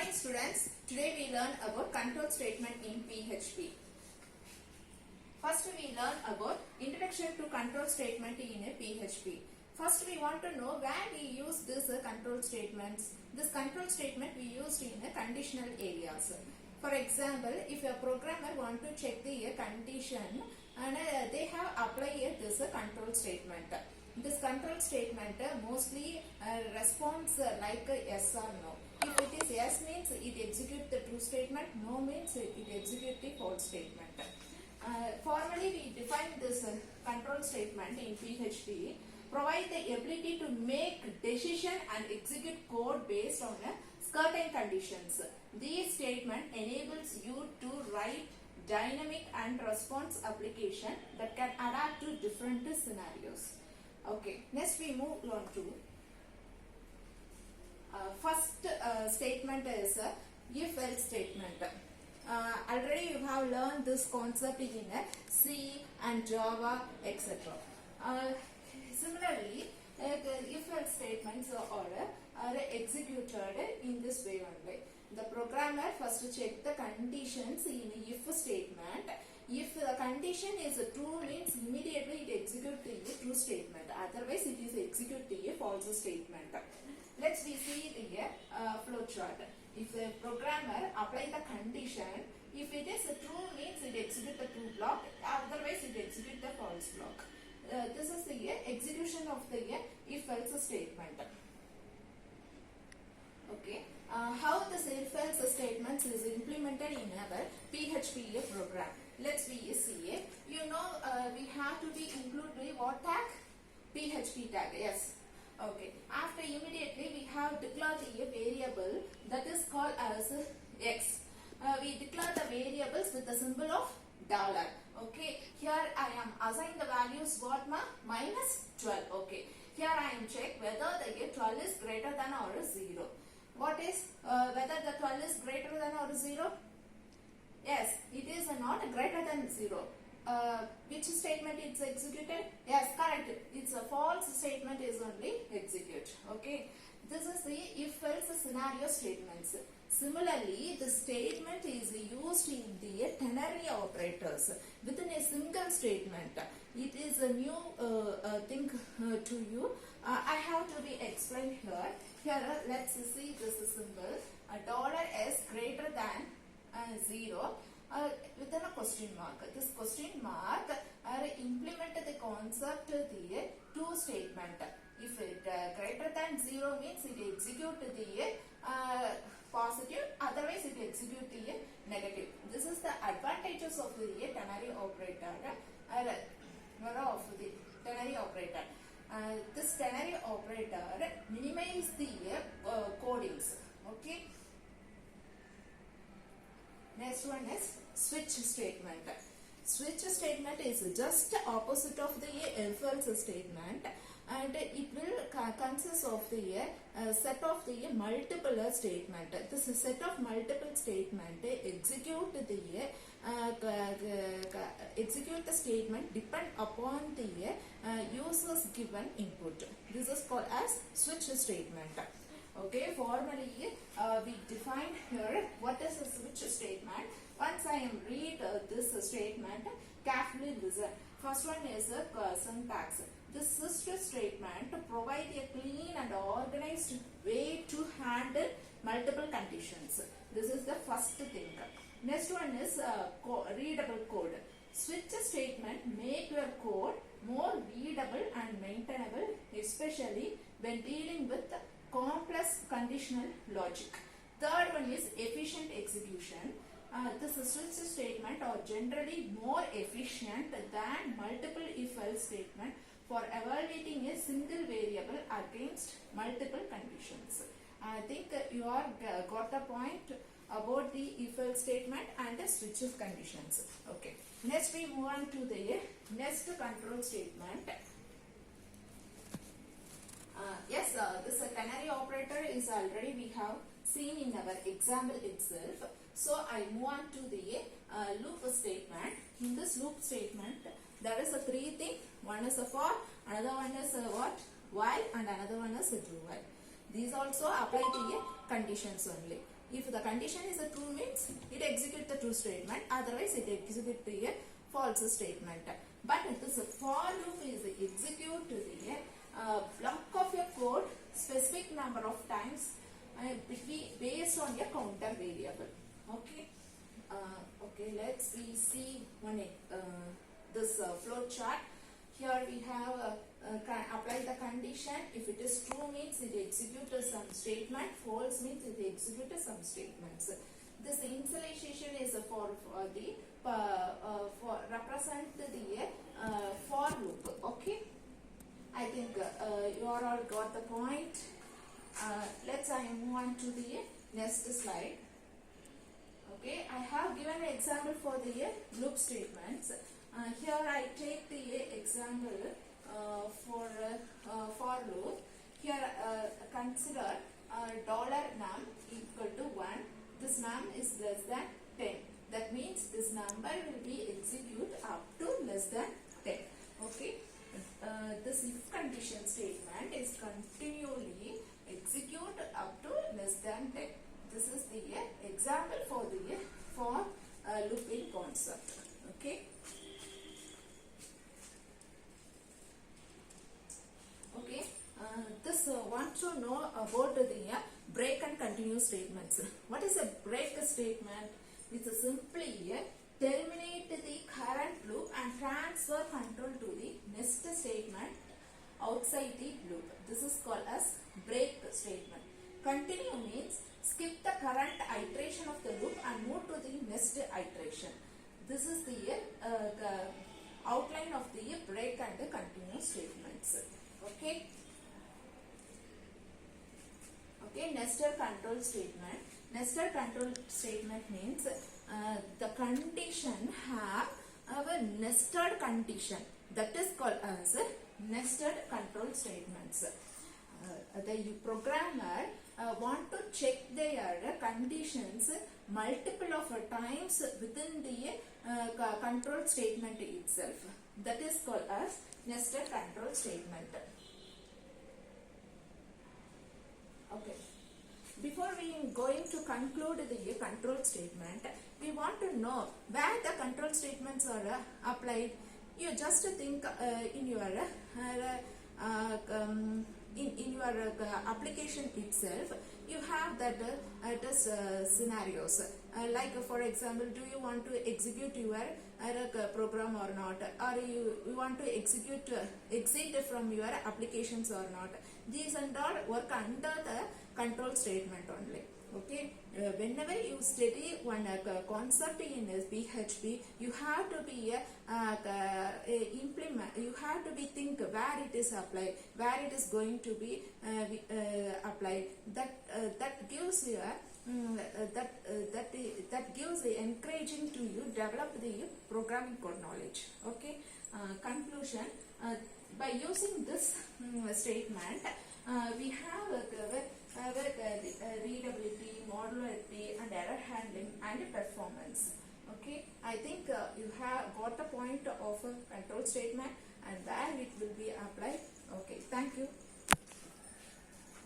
morning students. Today we learn about control statement in PHP. First we learn about introduction to control statement in a PHP. First we want to know where we use this control statements. This control statement we used in a conditional areas. For example, if a programmer want to check the condition and they have applied this control statement. This control statement mostly responds like yes or no. If it is yes means it executes the true statement, no means it executes the false statement. Formally we define this control statement in PHP, provide the ability to make decision and execute code based on certain conditions. This statement enables you to write dynamic and response application that can adapt to different scenarios. Okay, next we move on to first statement is if-else statement. Already you have learned this concept in C and Java, etc. Similarly, if-else statements are executed in this way only. The programmer first check the conditions in if statement. If the condition is true means immediately it executes the true statement. Otherwise it is execute the false statement. Let's see the flow chart. If the programmer apply the condition, if it is true means it execute the true block. Otherwise it execute the false block. This is the execution of the if-else statement. Okay. How this if-else statements is implemented in our PHP program. Let's see. You know we have to be include the what tag? PHP tag. Yes. Okay. After immediately we have declared a variable that is called as x. We declare the variables with the symbol of dollar. Okay. Here I am assign the values what minus 12. Okay. Here I am check whether the 12 is greater than or 0. What is whether the 12 is greater than or 0? Yes, it is not greater than 0. Which statement is executed? Yes, correct. It's a false statement is only execute. Okay. This is the if-else scenario statements. Similarly, the statement is used in the ternary operators within a single statement. It is a new thing to you. I have to be explained here. Here, let's see this symbol. $s greater than 0 within a question mark. This question mark implement the concept the to statement. If it greater than 0 means it execute the positive, otherwise it execute the negative. This is the advantages of the ternary operator of the ternary operator. This ternary operator minimize the codings. Okay. Next one is switch statement. Switch statement is just opposite of the if-else statement, and it will consist of the set of the multiple statement. This set of multiple statement execute the statement depend upon the user's given input. This is called as switch statement. Okay, formally we define here what is a switch statement. Once I am read this statement, carefully listen. First one is syntax. This switch statement provide a clean and organized way to handle multiple conditions. This is the first thing. Next one is readable code. Switch statement make your code more readable and maintainable, especially when dealing with complex conditional logic. Third one is efficient execution. This switch statement are generally more efficient than multiple if-else statement for evaluating a single variable against multiple conditions. I think you are got the point about the if-else statement and the switch conditions. Okay. Next we move on to the next control statement. Yes, this ternary operator is already we have seen in our example itself. So I move on to the loop statement. In this loop statement, there is a three things. One is a for, another one is a what? While, and another one is a do while. These also apply to a conditions only. If the condition is a true means it executes the true statement, otherwise it executes the false statement. But this for loop is execute the block of your code specific number of times based on your counter variable. Okay. Okay, let's see one this flow chart. Here we have apply the condition. If it is true means it executes some statement, false means it executes some statements. This initialization is for the for represent the for loop. Okay, I think you all got the point. Let's move on to the next slide. Okay, I have given an example for the loop statements. Here I take the example for loop. Here consider $num equal to 1. This num is less than 10. That means this number will be executed up to less than 10. Okay. This if condition statement is continually execute up to less than 10. This is the example for the for looping concept. Okay. Okay. This want to know about the break and continue statements. What is a break statement? It's simply terminate the current loop and transfer control to the next statement outside the loop. This is called as break statement. Continue means skip the current iteration of the loop and move to the next iteration. This is the outline of the break and the continue statements. Okay. Okay, nested control statement. Nested control statement means the condition have a nested condition. That is called as nested control statements. The programmer want to check their conditions multiple of times within the control statement itself. That is called as nested control statement. Okay. Before we going to conclude the control statement, we want to know where the control statements are applied. You just think in your in your application itself, you have that scenarios. Like for example, do you want to execute your program or not, or you want to execute exit from your applications or not. These and all work under the control statement only. Okay, whenever you study one concept in PHP, you have to be implement. You have to be think where it is applied, where it is going to be applied. That gives you that gives the encouraging to you develop the programming code knowledge. Okay, conclusion. By using this statement, we have readability, modularity, and error handling and performance. Okay, I think you have got the point of a control statement and where it will be applied. Okay, thank you.